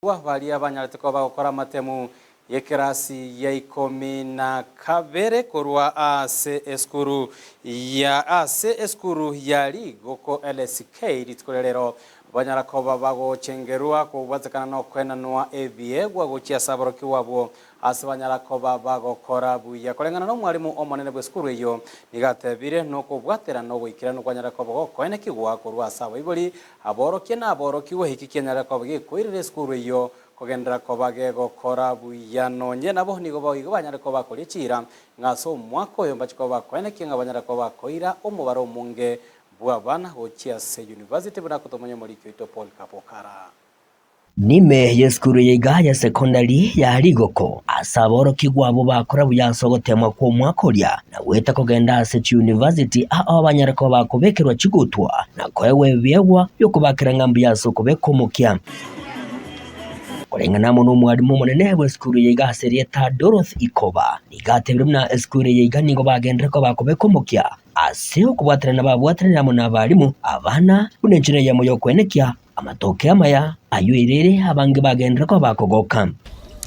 Baria banyarete ko bagokora matemu yekirasi ya 12 kurwa ase eskuru ya ligoko LSK ritkorero banyara ko bagochengerwa kubazakana no kwenanwa ebiegwa gochia saboro kiwabo ase banyara ko bagokora buya kolengana no mwalimu omonene bweskuru eyo nigatebire no kubwatera no gwikira no kwanyara ko bagokone kigwa kurwa sabo ibori aborokie na aborokiwe hiki kenyara ko bagikoirire skuru eyo kogendera ko bagekora buya nonye nabo nigo bayigo banyara ko bakoricira ngaso mwako yo mbachiko bakone kinga banyara ko bakoira omubaro munge bwabana gochia se university buna kutomonye muri kyoito Paul Kapokara nime yeskuru yigaya secondary ya ligoko asaboro kigwabo bakora buyansogotemwa ko mwakorya na weta kogenda se university aho banyarako bakobekerwa kigutwa na kwewe byegwa yo kubakira ngambu yasoko bekomokya kolengana mu n'umwarimu munene w'eskuru yiga Serieta Dorothy Ikoba nigatebire muna eskuru yiga ningo bagendera ko bakobekomokya aseo kubwaterana babwaterana mu nabarimu abana bunenjire ya moyo kwenekya amatoke amaya ayuirere abange bagendera ko bakogoka.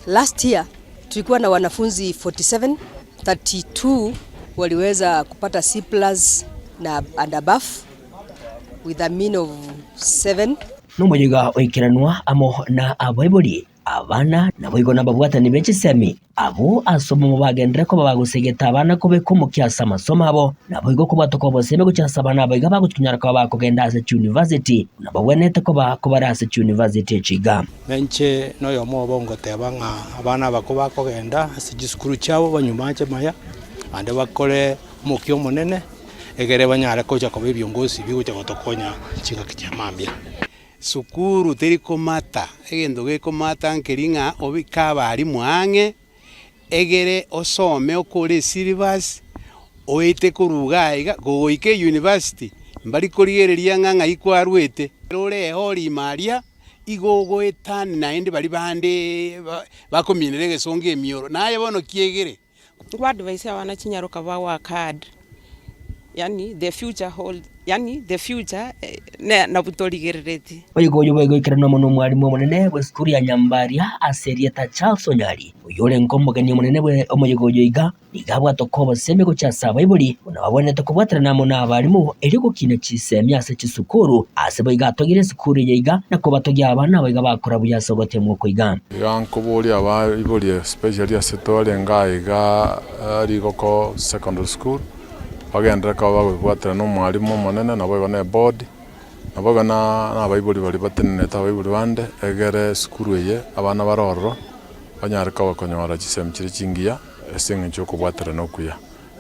Last year tulikuwa na wanafunzi 47, 32 waliweza kupata C+ na and above with a mean of 7. Numuyiga oikiranwa amo na abaibuli abana naboigo nababwatani bechisemi abo asoma mu bagendera ko babagusegeta abana ko bekomukyasa amasomo abo naboigo ko batoko boseme gucyasa abana abiga bagutunyara ko bakogenda ase university nababwenete ko barase university chiga benche noyo mobo ngoteba nga abana bako bakogenda ase gisukuru cyabo banyumaje maya ande bakore mukyo munene egere banyara ko cyako byongosi bigucya gotokonya chinga kicyamambya sukuru teriko mata egendo geko mata nkeringa obikaba ari mwange egere osome okore syllabus oite kuruga iga goike university mbali korigereria nganga ikwarwete rore hori maria igogo etani naende bali bande bakominere gesonge emioro naye bono kiegere kwa advice wana chinyaroka bawa card yani the future na butorigererete oyigoyo boigikirana mu n'umwarimu munene w'eskuru ya Nyambaria Serieta Charles Onyari uyole ngomogani munene bwe omuyigoyo iga igabwa tokobo seme gucyasa bayibuli unababone tokubwaterana mu n'abarimu eri gukina kisemya ase kisukuru ase boigatogire skuru yiga nako batogya abana boiga bakora buyasogote mu kwiga yankoboli abayibuli especially ase tole ngaiga rigoko secondary school bagendera ko bagwatira no mwarimu munene nabo bane board nabo na bayibuli bali batenene ta bayibuli bande egere skuru ye abana baroro banyara ko bakonyora kisemkiri kingiya esenga cyo kubwatira no kuya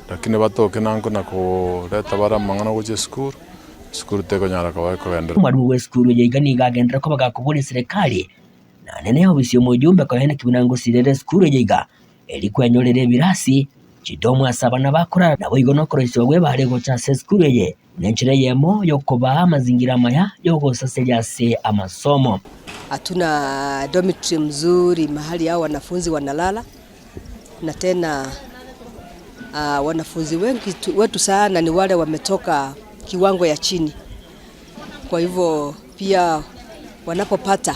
lakini batoke nanko nako leta bara mangana go skuru te konyara ko bagendera mwarimu we skuru ye igani gagendera ko bagakubura serikali na nene obisyo mujumbe ko hene kibinango sirere skuru ye iga eri kwenyorere birasi chidomu asabana bakora nabo igono koresho gwe barego cha skuru ye nenchire yemo yokoba mazingira maya yogosasenya se amasomo. Hatuna dormitory mzuri mahali hao wanafunzi wanalala na tena wanafunzi wengi wetu sana ni wale wametoka kiwango ya chini, kwa hivyo pia wanapopata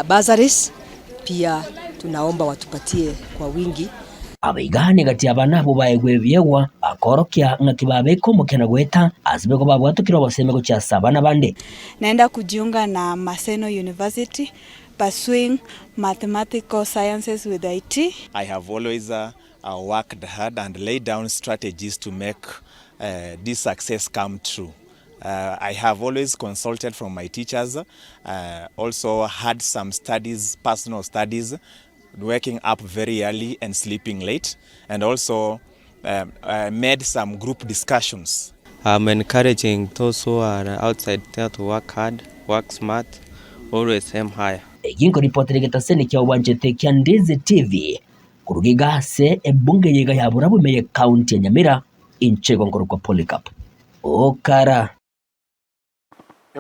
bursaries pia tunaomba watupatie kwa wingi. Abigane gati abana bo baegwe byegwa akorokya ngakibabe ko mukena gweta azibego babwatukira baseme gucyasa abana bande. Naenda kujiunga na Maseno University pursuing mathematical sciences with IT. I have always worked hard and laid down strategies to make this success come true. I have always consulted from my teachers, also had some studies, personal studies, waking up very early and sleeping late, and also made some group discussions. I'm encouraging those who are outside there to work hard, work smart, always aim high. Eginko reporter getaseni kya wanjete kya Ndizi TV kurugiga se ebunge yiga ya Burabume county ya Nyamira inchego ngoroko Polycarp Okara.